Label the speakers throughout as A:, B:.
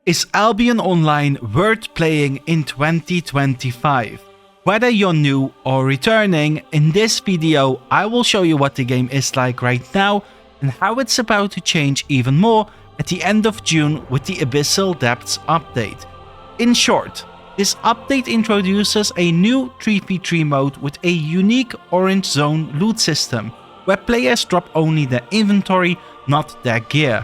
A: Is Albion Online worth playing in 2025? Whether you're new or returning, in this video I will show you what the game is like right now and how it's about to change even more at the end of June with the Abyssal Depths update. In short, this update introduces a new 3v3 mode with a unique orange zone loot system, where players drop only their inventory, not their gear.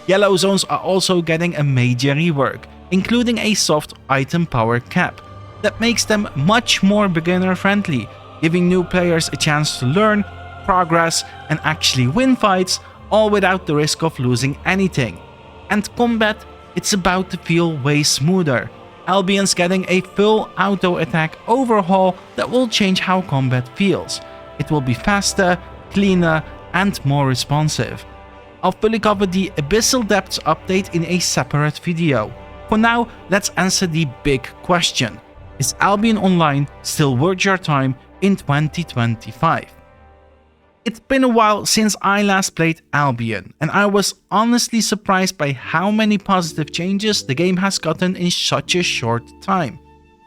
A: Yellow zones are also getting a major rework, including a soft item power cap that makes them much more beginner friendly, giving new players a chance to learn, progress and actually win fights, all without the risk of losing anything. And combat, it's about to feel way smoother. Albion's getting a full auto attack overhaul that will change how combat feels. It will be faster, cleaner and more responsive. I'll fully cover the Abyssal Depths update in a separate video. For now, let's answer the big question. Is Albion Online still worth your time in 2025? It's been a while since I last played Albion, and I was honestly surprised by how many positive changes the game has gotten in such a short time.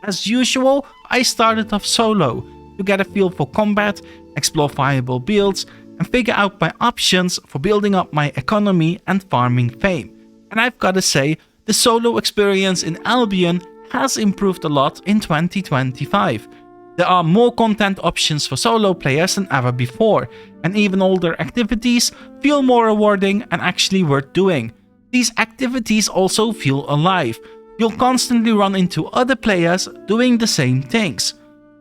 A: As usual, I started off solo to get a feel for combat, explore viable builds, and figure out my options for building up my economy and farming fame. And I've gotta say, the solo experience in Albion has improved a lot in 2025. There are more content options for solo players than ever before, and even older activities feel more rewarding and actually worth doing. These activities also feel alive. You'll constantly run into other players doing the same things.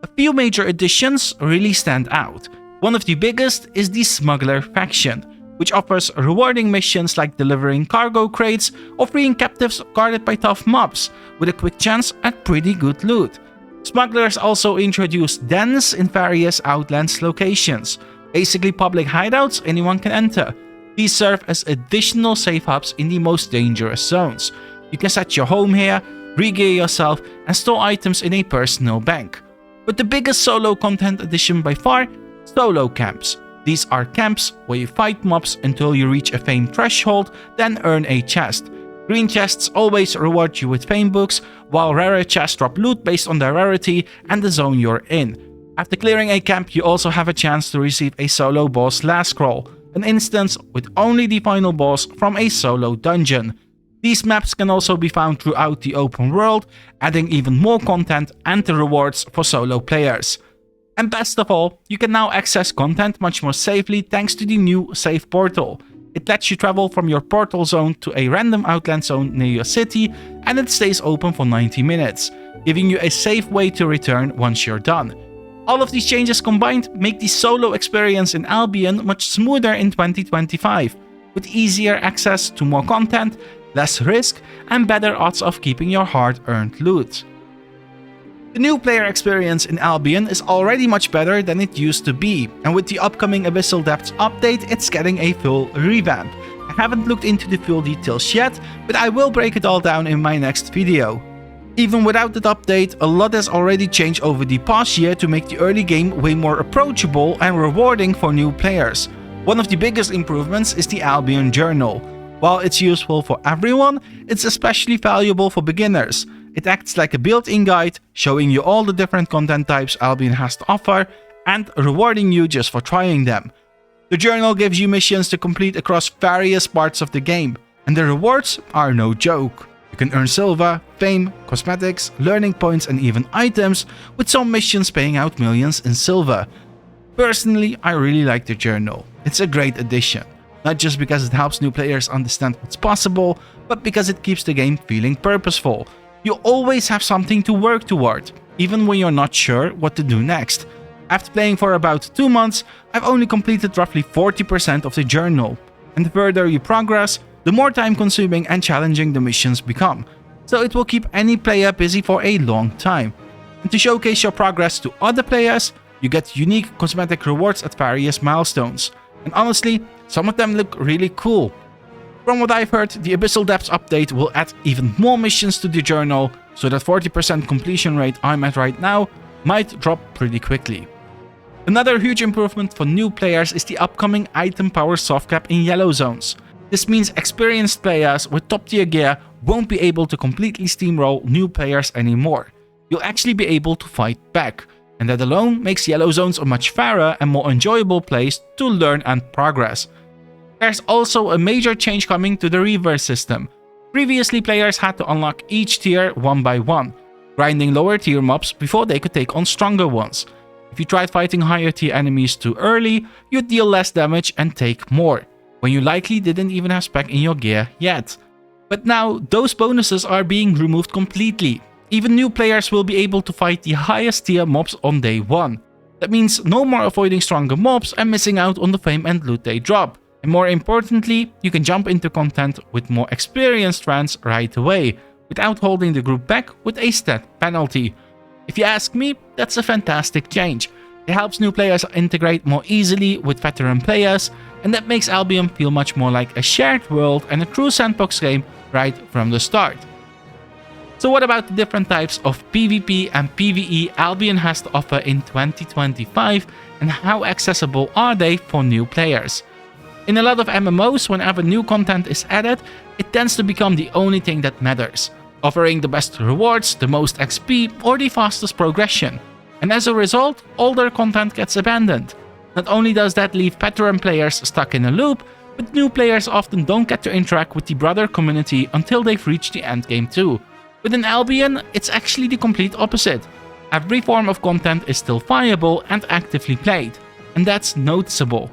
A: A few major additions really stand out. One of the biggest is the Smuggler faction, which offers rewarding missions like delivering cargo crates or freeing captives guarded by tough mobs, with a quick chance at pretty good loot. Smugglers also introduce dens in various Outlands locations, basically public hideouts anyone can enter. These serve as additional safe hubs in the most dangerous zones. You can set your home here, re-gear yourself and store items in a personal bank. But the biggest solo content addition by far, solo camps. These are camps where you fight mobs until you reach a fame threshold, then earn a chest. Green chests always reward you with fame books, while rarer chests drop loot based on their rarity and the zone you're in. After clearing a camp, you also have a chance to receive a solo boss last scroll, an instance with only the final boss from a solo dungeon. These maps can also be found throughout the open world, adding even more content and the rewards for solo players. And best of all, you can now access content much more safely thanks to the new Save Portal. It lets you travel from your portal zone to a random Outland zone near your city, and it stays open for 90 minutes, giving you a safe way to return once you're done. All of these changes combined make the solo experience in Albion much smoother in 2025, with easier access to more content, less risk, and better odds of keeping your hard-earned loot. The new player experience in Albion is already much better than it used to be, and with the upcoming Abyssal Depths update, it's getting a full revamp. I haven't looked into the full details yet, but I will break it all down in my next video. Even without that update, a lot has already changed over the past year to make the early game way more approachable and rewarding for new players. One of the biggest improvements is the Albion Journal. While it's useful for everyone, it's especially valuable for beginners. It acts like a built-in guide, showing you all the different content types Albion has to offer and rewarding you just for trying them. The journal gives you missions to complete across various parts of the game, and the rewards are no joke. You can earn silver, fame, cosmetics, learning points and even items, with some missions paying out millions in silver. Personally, I really like the journal. It's a great addition, not just because it helps new players understand what's possible, but because it keeps the game feeling purposeful. You always have something to work toward, even when you're not sure what to do next. After playing for about 2 months, I've only completed roughly 40% of the journal, and the further you progress, the more time-consuming and challenging the missions become, so it will keep any player busy for a long time. And to showcase your progress to other players, you get unique cosmetic rewards at various milestones, and honestly, some of them look really cool. From what I've heard, the Abyssal Depths update will add even more missions to the journal, so that 40% completion rate I'm at right now might drop pretty quickly. Another huge improvement for new players is the upcoming item power soft cap in yellow zones. This means experienced players with top tier gear won't be able to completely steamroll new players anymore. You'll actually be able to fight back, and that alone makes yellow zones a much fairer and more enjoyable place to learn and progress. There's also a major change coming to the reverse system. Previously, players had to unlock each tier one by one, grinding lower tier mobs before they could take on stronger ones. If you tried fighting higher tier enemies too early, you'd deal less damage and take more, when you likely didn't even have spec in your gear yet. But now, those bonuses are being removed completely. Even new players will be able to fight the highest tier mobs on day 1. That means no more avoiding stronger mobs and missing out on the fame and loot they drop. And more importantly, you can jump into content with more experienced friends right away, without holding the group back with a stat penalty. If you ask me, that's a fantastic change. It helps new players integrate more easily with veteran players, and that makes Albion feel much more like a shared world and a true sandbox game right from the start. So what about the different types of PvP and PvE Albion has to offer in 2025, and how accessible are they for new players? In a lot of MMOs, whenever new content is added, it tends to become the only thing that matters, offering the best rewards, the most XP, or the fastest progression. And as a result, older content gets abandoned. Not only does that leave veteran players stuck in a loop, but new players often don't get to interact with the broader community until they've reached the endgame too. Within Albion, it's actually the complete opposite. Every form of content is still viable and actively played, and that's noticeable.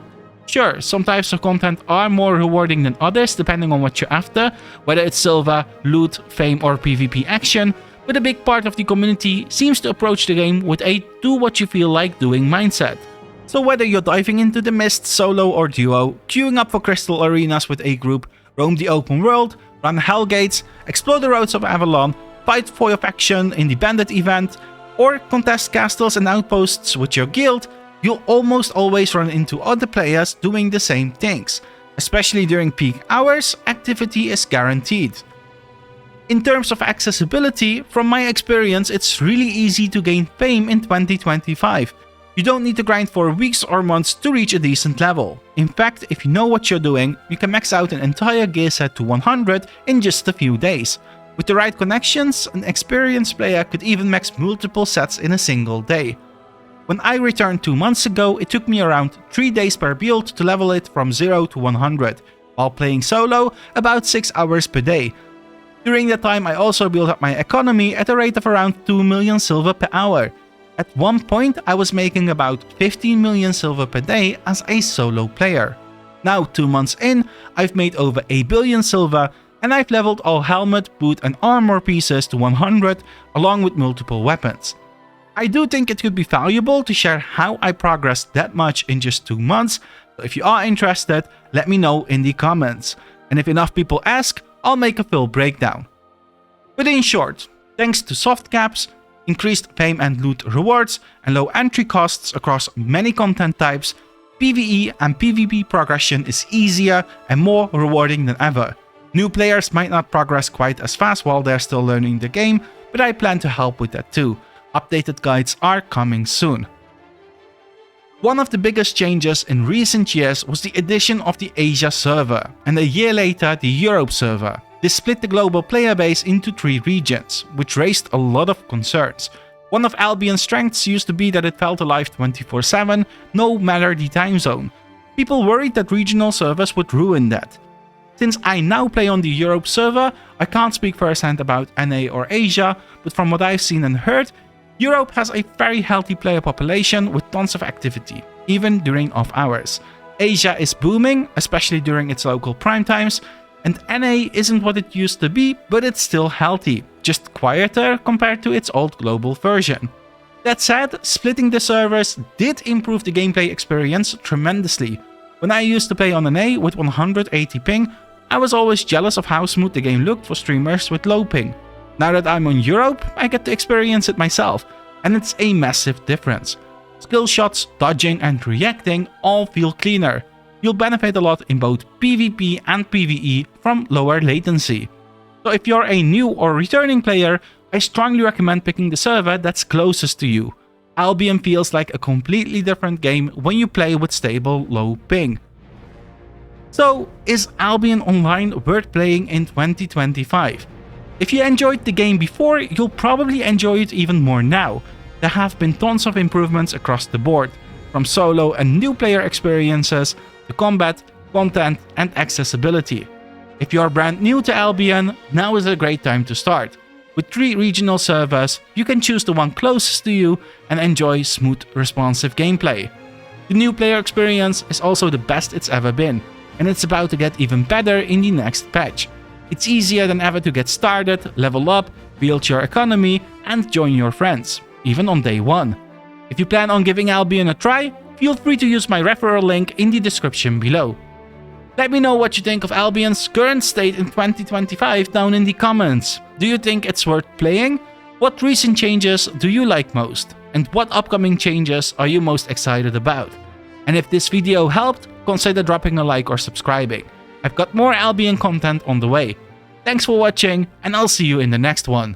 A: Sure, some types of content are more rewarding than others depending on what you're after, whether it's silver, loot, fame or PvP action, but a big part of the community seems to approach the game with a do what you feel like doing mindset. So whether you're diving into the Mist solo or duo, queuing up for crystal arenas with a group, roam the open world, run hell gates, explore the roads of Avalon, fight for your faction in the bandit event, or contest castles and outposts with your guild, you'll almost always run into other players doing the same things. Especially during peak hours, activity is guaranteed. In terms of accessibility, from my experience, it's really easy to gain fame in 2025. You don't need to grind for weeks or months to reach a decent level. In fact, if you know what you're doing, you can max out an entire gear set to 100 in just a few days. With the right connections, an experienced player could even max multiple sets in a single day. When I returned 2 months ago, it took me around 3 days per build to level it from 0 to 100, while playing solo about 6 hours per day. During that time, I also built up my economy at a rate of around 2 million silver per hour. At one point, I was making about 15 million silver per day as a solo player. Now, 2 months in, I've made over 1 billion silver, and I've leveled all helmet, boot and armor pieces to 100, along with multiple weapons. I do think it could be valuable to share how I progressed that much in just 2 months, so if you are interested, let me know in the comments. And if enough people ask, I'll make a full breakdown. But in short, thanks to soft caps, increased fame and loot rewards, and low entry costs across many content types, PvE and PvP progression is easier and more rewarding than ever. New players might not progress quite as fast while they're still learning the game, but I plan to help with that too. Updated guides are coming soon. One of the biggest changes in recent years was the addition of the Asia server, and a year later the Europe server. This split the global player base into 3 regions, which raised a lot of concerns. One of Albion's strengths used to be that it felt alive 24/7, no matter the time zone. People worried that regional servers would ruin that. Since I now play on the Europe server, I can't speak firsthand about NA or Asia, but from what I've seen and heard, Europe has a very healthy player population with tons of activity, even during off hours. Asia is booming, especially during its local prime times, and NA isn't what it used to be, but it's still healthy, just quieter compared to its old global version. That said, splitting the servers did improve the gameplay experience tremendously. When I used to play on NA with 180 ping, I was always jealous of how smooth the game looked for streamers with low ping. Now that I'm on Europe, I get to experience it myself, and it's a massive difference. Skill shots, dodging and reacting all feel cleaner. You'll benefit a lot in both PvP and PvE from lower latency. So if you're a new or returning player, I strongly recommend picking the server that's closest to you. Albion feels like a completely different game when you play with stable low ping. So, is Albion Online worth playing in 2025? If you enjoyed the game before, you'll probably enjoy it even more now. There have been tons of improvements across the board, from solo and new player experiences to combat, content, and accessibility. If you are brand new to Albion, now is a great time to start. With 3 regional servers, you can choose the one closest to you and enjoy smooth, responsive gameplay. The new player experience is also the best it's ever been, and it's about to get even better in the next patch. It's easier than ever to get started, level up, build your economy, and join your friends, even on day 1. If you plan on giving Albion a try, feel free to use my referral link in the description below. Let me know what you think of Albion's current state in 2025 down in the comments. Do you think it's worth playing? What recent changes do you like most? And what upcoming changes are you most excited about? And if this video helped, consider dropping a like or subscribing. I've got more Albion content on the way. Thanks for watching, and I'll see you in the next one.